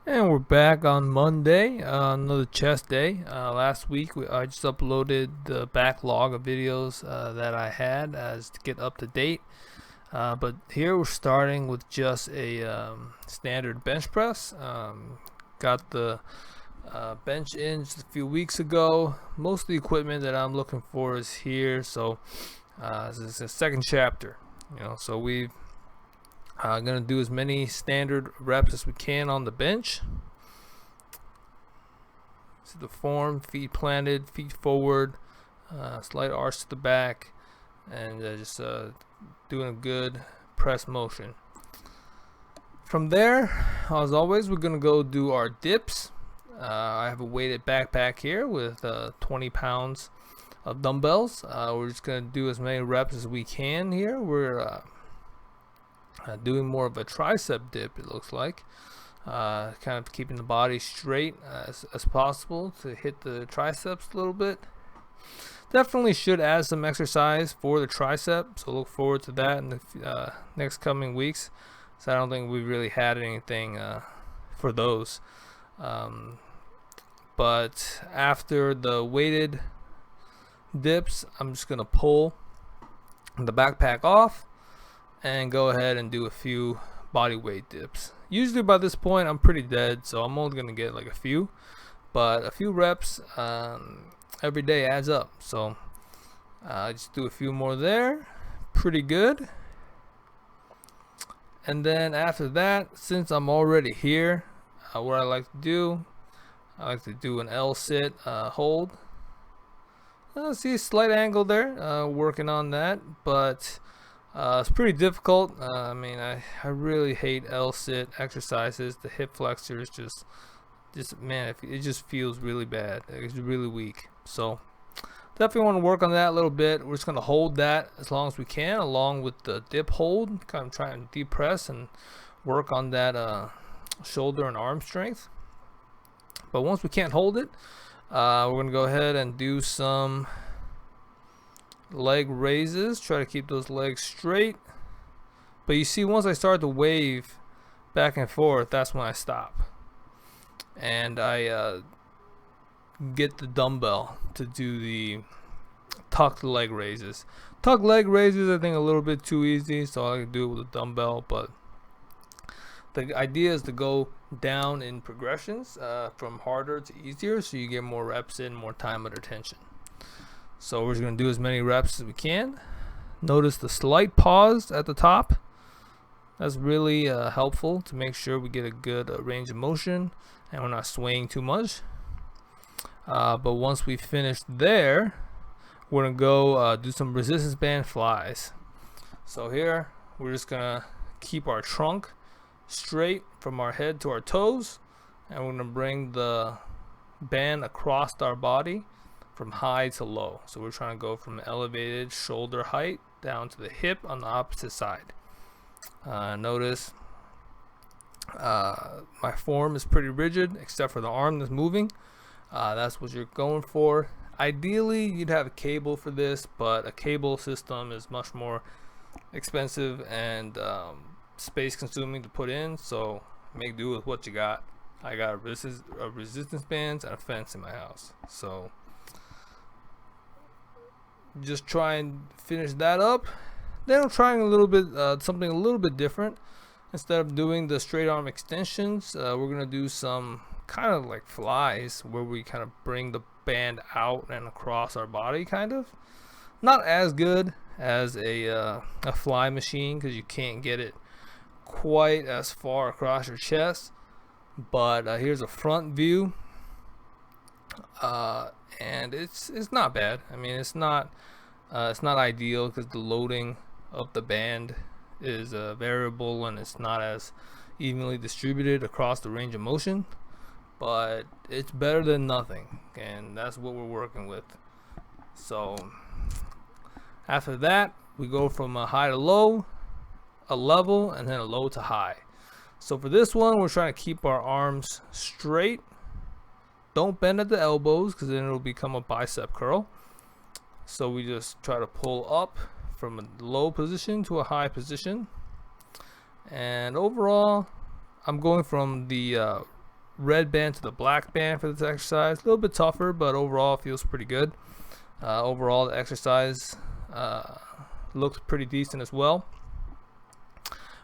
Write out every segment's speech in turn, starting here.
And we're back on Monday, another chest day. Last week I just uploaded the backlog of videos that I had as to get up to date. But here we're starting with just a standard bench press. Got the bench in just a few weeks ago. Most of the equipment that I'm looking for is here, so this is the second chapter. So we've gonna do as many standard reps as we can on the bench. See the form: feet planted, feet forward, slight arch to the back, and just doing a good press motion. From there, as always, we're gonna go do our dips. I have a weighted backpack here with 20 pounds of dumbbells. We're just gonna do as many reps as we can here. We're doing more of a tricep dip, it looks like. Kind of keeping the body straight as possible to hit the triceps a little bit. Definitely should add some exercise for the tricep, so look forward to that in the next coming weeks. So I don't think we've really had anything for those. But after the weighted dips, I'm just gonna pull the backpack off and go ahead and do a few body weight dips. Usually by this point I'm pretty dead, so I'm only gonna get like a few, but a few reps every day adds up. So just do a few more there, pretty good. And then after that, since I'm already here, what I like to do an L sit hold. See a slight angle there, working on that, but it's pretty difficult. I mean, I really hate L-sit exercises. The hip flexors just man, it just feels really bad. It's really weak. So definitely want to work on that a little bit. We're just going to hold that as long as we can, along with the dip hold. Kind of try and depress and work on that shoulder and arm strength. But once we can't hold it, we're going to go ahead and do some leg raises. Try to keep those legs straight. But you see, once I start to wave back and forth, that's when I stop. And I get the dumbbell to do the tucked leg raises. Tucked leg raises, I think, a little bit too easy, so I can do it with a dumbbell. But the idea is to go down in progressions from harder to easier, so you get more reps in, more time under tension. So we're just going to do as many reps as we can. Notice the slight pause at the top. That's really helpful to make sure we get a good range of motion and we're not swaying too much. But once we finish there, we're going to go do some resistance band flies. So here, we're just going to keep our trunk straight from our head to our toes. And we're going to bring the band across our body from high to low. So we're trying to go from elevated shoulder height down to the hip on the opposite side. Notice my form is pretty rigid except for the arm that's moving. That's what you're going for. Ideally you'd have a cable for this, but a cable system is much more expensive and space consuming to put in, so make do with what you got. I got resistance bands and a fence in my house, so just try and finish that up. Then I'm trying a little bit something a little bit different. Instead of doing the straight arm extensions, we're gonna do some kind of like flies where we kind of bring the band out and across our body. Kind of not as good as a fly machine because you can't get it quite as far across your chest, but here's a front view. And it's not bad. I mean, it's not ideal because the loading of the band is variable and it's not as evenly distributed across the range of motion, but it's better than nothing, and that's what we're working with. So after that, we go from a high to low, a level, and then a low to high. So for this one, we're trying to keep our arms straight. Don't bend at the elbows because then it'll become a bicep curl. So we just try to pull up from a low position to a high position. And overall, I'm going from the red band to the black band for this exercise. A little bit tougher, but overall it feels pretty good. Overall, the exercise looks pretty decent as well.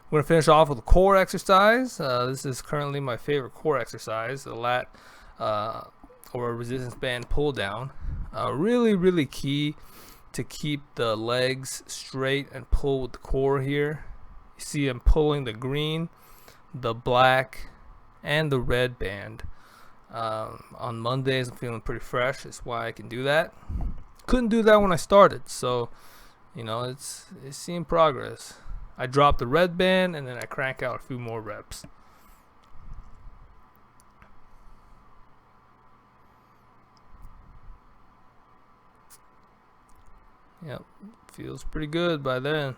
We're going to finish off with a core exercise. This is currently my favorite core exercise, the lat or resistance band pull down. Really key to keep the legs straight and pull with the core here. You see I'm pulling the green, the black, and the red band. On Mondays I'm feeling pretty fresh. That's why I can do that. Couldn't do that when I started, so you know it's seeing progress. I drop the red band and then I crank out a few more reps. Yep, feels pretty good by then.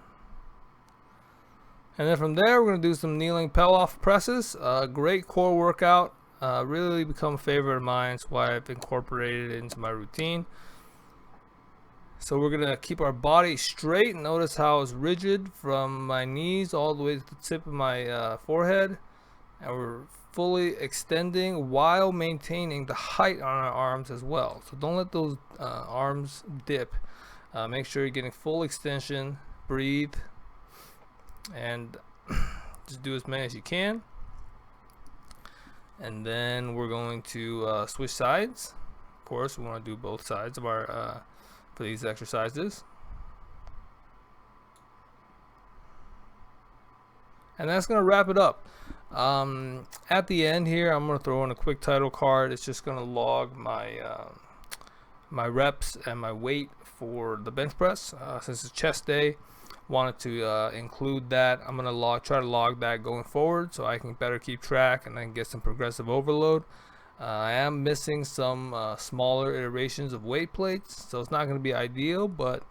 And then from there, we're going to do some kneeling pull-off presses. Great core workout. Really become a favorite of mine. That's why I've incorporated it into my routine. So we're going to keep our body straight. Notice how it's rigid from my knees all the way to the tip of my forehead. And we're fully extending while maintaining the height on our arms as well. So don't let those arms dip. Make sure you're getting full extension. Breathe. And just do as many as you can. And then we're going to switch sides. Of course, we want to do both sides of our for these exercises. And that's going to wrap it up. At the end here, I'm going to throw in a quick title card. It's just going to log my my reps and my weight for the bench press. Since it's chest day, wanted to include that. I'm gonna try to log that going forward so I can better keep track and then get some progressive overload. I am missing some smaller iterations of weight plates, so it's not going to be ideal, but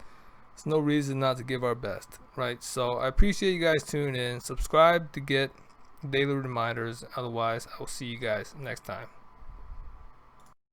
it's no reason not to give our best, right? So I appreciate you guys tuning in. Subscribe to get daily reminders. Otherwise, I will see you guys next time.